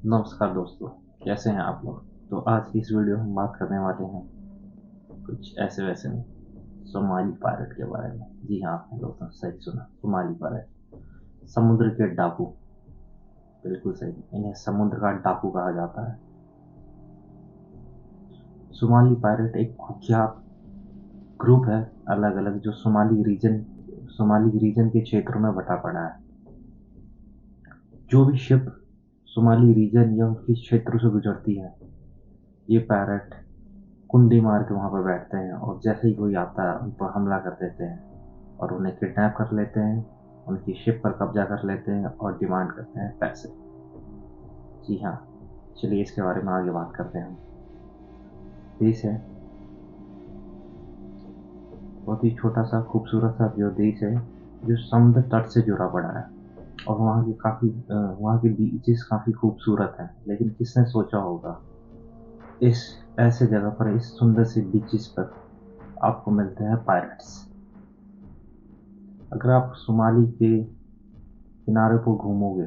नमस्कार दोस्तों, कैसे हैं आप लोग। तो आज की इस वीडियो में हम बात करने वाले हैं कुछ ऐसे वैसे नहीं, सोमाली पायरेट के बारे में। जी हाँ, आपने दोस्तों सही सुना, सोमाली पायरेट, समुद्र के डाकू। बिल्कुल सही, इन्हें समुद्र का डाकू कहा जाता है। सोमाली पायरेट एक कुख्यात ग्रुप है, अलग अलग, जो सोमाली रीजन के क्षेत्रों में बटा पड़ा है। जो भी शिप सोमाली रीजन या उसके क्षेत्र से गुजरती है, ये पायरेट कुंडी मार के वहाँ पर बैठते हैं और जैसे ही कोई आता है उन पर हमला कर देते हैं और उन्हें किडनैप कर लेते हैं, उनकी शिप पर कब्जा कर लेते हैं और डिमांड करते हैं पैसे। जी हाँ, चलिए इसके बारे में आगे बात करते हैं। हम देश है बहुत ही छोटा सा खूबसूरत सा जो देश है, जो समुद्र तट से जुड़ा पड़ा है और वहाँ की बीचेस काफ़ी खूबसूरत हैं। लेकिन किसने सोचा होगा इस ऐसे जगह पर, इस सुंदर सी बीचेस पर आपको मिलते हैं पायरेट्स। अगर आप सोमाली के किनारे को घूमोगे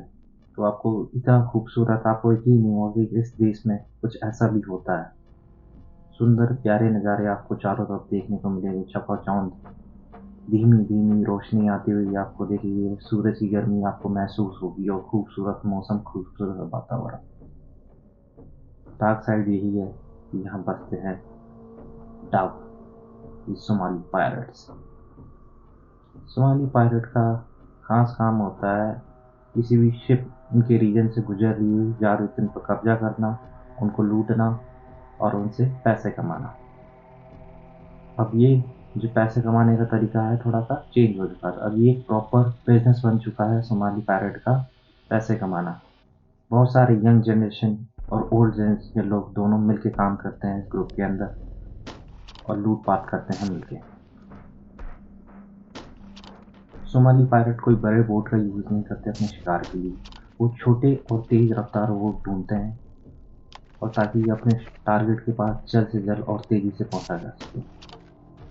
तो आपको इतना खूबसूरत, आपको यकीन नहीं होगा कि इस देश में कुछ ऐसा भी होता है। सुंदर प्यारे नज़ारे आपको चारों तरफ देखने को मिलेंगे। चकाचौंध धीमी धीमी रोशनी आती हुई आपको दिखेगी, सूरज की गर्मी आपको महसूस होगी और खूबसूरत मौसम, खूबसूरत वातावरण। डार्क साइड यही है कि यहाँ बसते हैं डाकू, सोमाली पायरेट्स। सोमाली पायरेट का खास काम होता है किसी भी शिप उनके रीजन से गुजर रही हुई जा रही थी, उन पर कब्जा करना, उनको लूटना और उनसे पैसे कमाना। अब ये जो पैसे कमाने का तरीका है थोड़ा सा चेंज हो चुका है। अब ये एक प्रॉपर बिजनेस बन चुका है सोमाली पायरेट का, पैसे कमाना। बहुत सारे यंग जनरेशन और ओल्ड जनरेशन के लोग दोनों मिलके काम करते हैं इस ग्रुप के अंदर और लूटपाट करते हैं मिलके। सोमाली पायरेट कोई बड़े बोट का यूज नहीं करते अपने शिकार के लिए। वो छोटे और तेज रफ्तार बोट ढूंढते हैं और ताकि अपने टारगेट के पास जल्द से जल्द और तेजी से पहुंचा जा सके।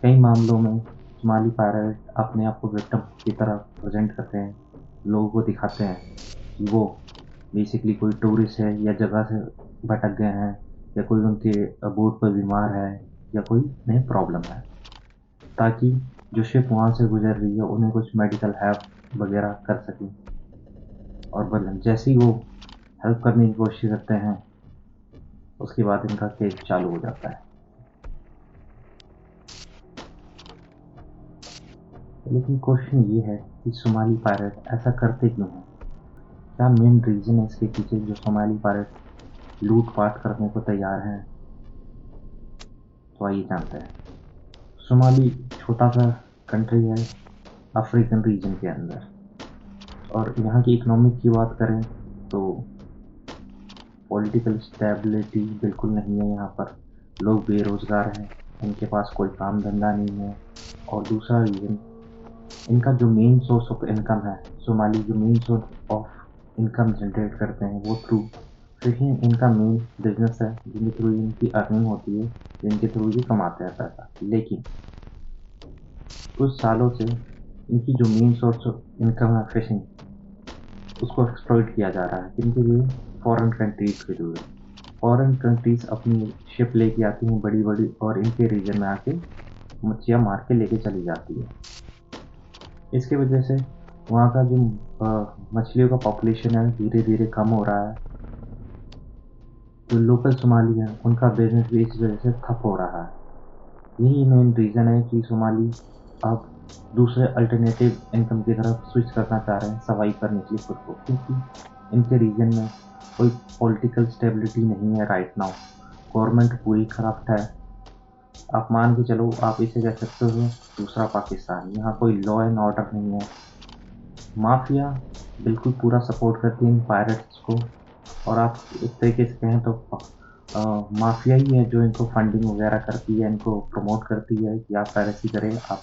कई मामलों में सोमाली पायरेट अपने आप को विक्टिम की तरह प्रेजेंट करते हैं, लोगों को दिखाते हैं कि वो बेसिकली कोई टूरिस्ट है या जगह से भटक गए हैं या कोई उनके बोट पर बीमार है या कोई नई प्रॉब्लम है, ताकि जो शिप वहाँ से गुजर रही है उन्हें कुछ मेडिकल हेल्प वगैरह कर सकें। और बदलन जैसे ही वो हेल्प करने की कोशिश करते हैं, उसके बाद इनका केस चालू हो जाता है। लेकिन क्वेश्चन ये है कि सोमाली पायरेट ऐसा करते क्यों हैं? क्या मेन रीजन है इसके पीछे जो सोमाली पायरेट लूटपाट करने को तैयार हैं? तो आइए जानते हैं। सोमाली छोटा सा कंट्री है अफ्रीकन रीजन के अंदर, और यहाँ की इकोनॉमिक की बात करें तो पॉलिटिकल स्टेबिलिटी बिल्कुल नहीं है। यहाँ पर लोग बेरोजगार हैं, इनके पास कोई काम धंधा नहीं है। और दूसरा रीजन, इनका जो मेन सोर्स ऑफ इनकम है, सोमाली जो main source of income generate करते हैं वो थ्रू फिशिंग। इनका मेन बिजनेस है जिनके थ्रू इनकी अर्निंग होती है, जिनके थ्रू ये कमाते हैं पैसा। लेकिन कुछ सालों से इनकी जो मेन सोर्स ऑफ इनकम है फिशिंग, उसको एक्सप्लॉइट किया जा रहा है। किनके लिए? फॉरेन कंट्रीज के लिए। फॉरेन कंट्रीज अपनी शिप लेके आती हैं बड़ी बड़ी और इनके रीजन में आके मच्छियाँ मार के लेके चली जाती है। इसकी वजह से वहाँ का जो मछलियों का पॉपुलेशन है धीरे धीरे कम हो रहा है। जो लोकल सोमाली हैं उनका बिजनेस भी इस वजह से ठप हो रहा है। यही मेन रीज़न है कि सोमाली अब दूसरे अल्टरनेटिव इनकम की तरफ स्विच करना चाह रहे हैं सर्वाइव करने के लिए खुद को, क्योंकि इनके रीजन में कोई पॉलिटिकल स्टेबिलिटी नहीं है राइट नाउ। गवर्नमेंट पूरी करप्ट है। आप मान के चलो, आप इसे कह सकते हो दूसरा पाकिस्तान। यहाँ कोई लॉ एंड ऑर्डर नहीं है। माफिया बिल्कुल पूरा सपोर्ट करती है इन पायरेट्स को, और आप एक तरीके से कहें तो माफिया ही है जो इनको फंडिंग वगैरह करती है, इनको प्रमोट करती है कि आप पायरेसी करें, आप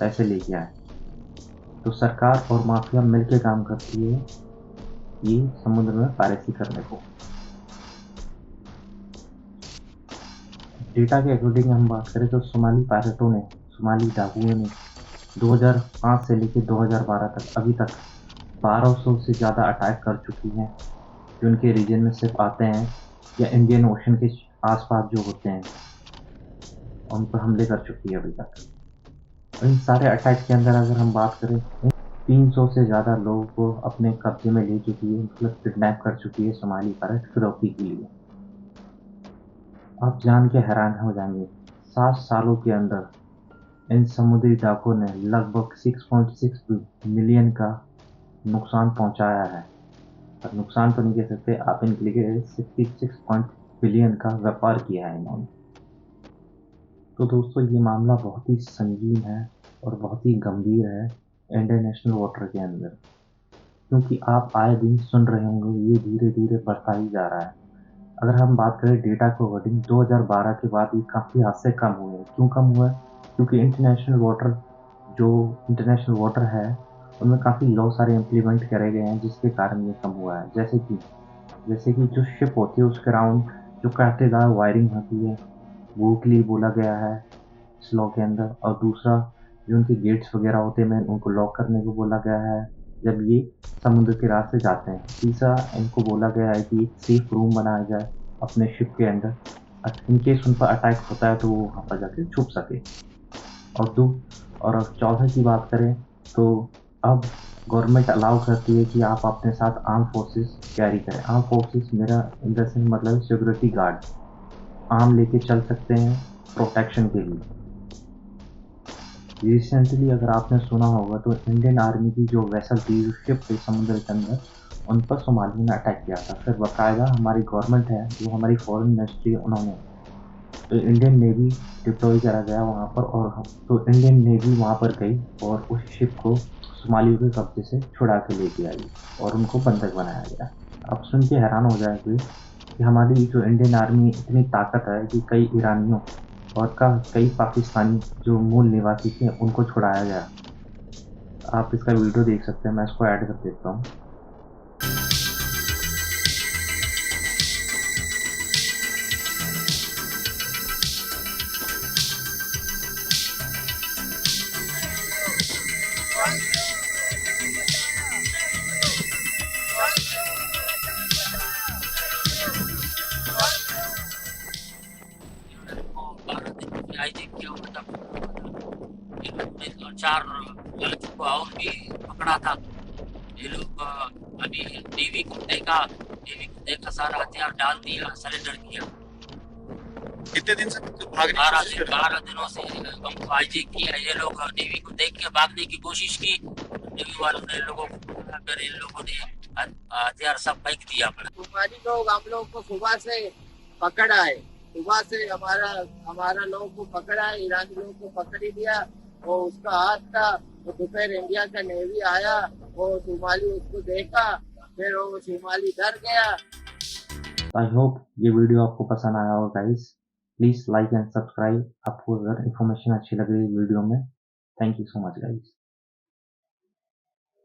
पैसे लेके आए। तो सरकार और माफिया मिलकर काम करती है ये समुद्र में पायरेसी करने को। डेटा के अकॉर्डिंग हम बात करें तो सोमाली पायरेटों ने, सोमाली डाकुओं ने 2005 से लेकर 2012 तक अभी तक 1200 से ज़्यादा अटैक कर चुकी हैं जो उनके रीजन में सिर्फ आते हैं या इंडियन ओशन के आसपास जो होते हैं, उन पर हमले कर चुकी है अभी तक। और इन सारे अटैक के अंदर अगर हम बात करें, 300 से ज़्यादा लोगों को अपने कब्जे में ले चुकी है, मतलब किडनैप कर चुकी है सोमाली भारत फिरौती के लिए। आप जान के हैरान हो जाएंगे, 7 सालों के अंदर इन समुद्री डाकुओं ने लगभग 6.6 मिलियन का नुकसान पहुंचाया है। और नुकसान तो नहीं कह सकते, आप इनके लिए 66 बिलियन का व्यापार किया है इन्होंने। तो दोस्तों, ये मामला बहुत ही संगीन है और बहुत ही गंभीर है इंटरनेशनल वाटर के अंदर, क्योंकि आप आए दिन सुन रहे होंगे ये धीरे धीरे बढ़ता ही जा रहा है। अगर हम बात करें डेटा को अकॉर्डिंग, 2012 के बाद ये काफ़ी हद से कम हुए हैं। क्यों कम हुआ है? क्योंकि इंटरनेशनल वाटर है, उनमें काफ़ी लॉ सारे इम्प्लीमेंट करे गए हैं, जिसके कारण ये कम हुआ है। जैसे कि जो शिप होती है उसके अराउंड जो कांटेदार वायरिंग होती है, वो के लिए बोला गया है इस लॉ के अंदर। और दूसरा, जो उनके गेट्स वगैरह होते हैं, उनको लॉक करने को बोला गया है जब ये समुद्र के रास्ते जाते हैं। तीसरा, इनको बोला गया है कि एक सेफ रूम बनाया जाए अपने शिप के अंदर, इनकेस उन पर अटैक होता है तो वो वहाँ पर जाके छुप सके। और दो और चौथा की बात करें तो अब गवर्नमेंट अलाउ करती है कि आप अपने साथ आर्म फोर्सेस कैरी करें। आर्म फोर्सेस मेरा इन द सेंस मतलब सिक्योरिटी गार्ड, आर्म लेके चल सकते हैं प्रोटेक्शन के लिए। रिसेंटली अगर आपने सुना होगा तो इंडियन आर्मी की जो वेसल थी, जो शिप थी समुद्र के अंदर, उन पर सोमालिया ने अटैक किया था। फिर बाकायदा हमारी गवर्नमेंट है, जो हमारी फॉरेन मिनिस्ट्री है, उन्होंने तो इंडियन नेवी डिप्लॉय करा गया वहाँ पर, और हम तो इंडियन नेवी वहाँ पर गई और उस शिप को सोमालिया के कब्जे से छुड़ा के लेके आई और उनको बंधक बनाया गया। आप सुन के हैरान हो जाएंगे कि हमारी जो इंडियन आर्मी इतनी ताकत है कि कई ईरानियों और कई पाकिस्तानी जो मूल निवासी थे उनको छुड़ाया गया। आप इसका वीडियो देख सकते हैं, मैं इसको ऐड कर देता हूँ। आईजी किया मतलब इन्होंने 4 लड़कियों को और भी पकड़ा था। ये लोग अभी नेवी को देखा सारा हथियार डाल दिया, सरेंडर किया। कितने दिन से भागने की कोशिश कर रहे 12 दिनों से हमको आईजी किया। ये लोग नेवी को देख के भागने की कोशिश की, नेवी वालों ने लोगों को पकड़ा कर इन लोगों ने हथियार सब फेंक दिया। तुम्हारी लोग हम लोग को सुबह से पकड़ आए, सुबह से हमारा लोग को पकड़ा है, ईरानी लोग को पकड़ ही दिया। वो उसका हाथ था, तो दोपहर इंडिया का नेवी आया, वो सोमाली उसको देखा, फिर वो सोमाली डर गया। आई होप ये वीडियो आपको पसंद आया होगा guys. Please like and subscribe, आपको अगर इन्फॉर्मेशन अच्छी लग रही है वीडियो में। Thank you so much guys.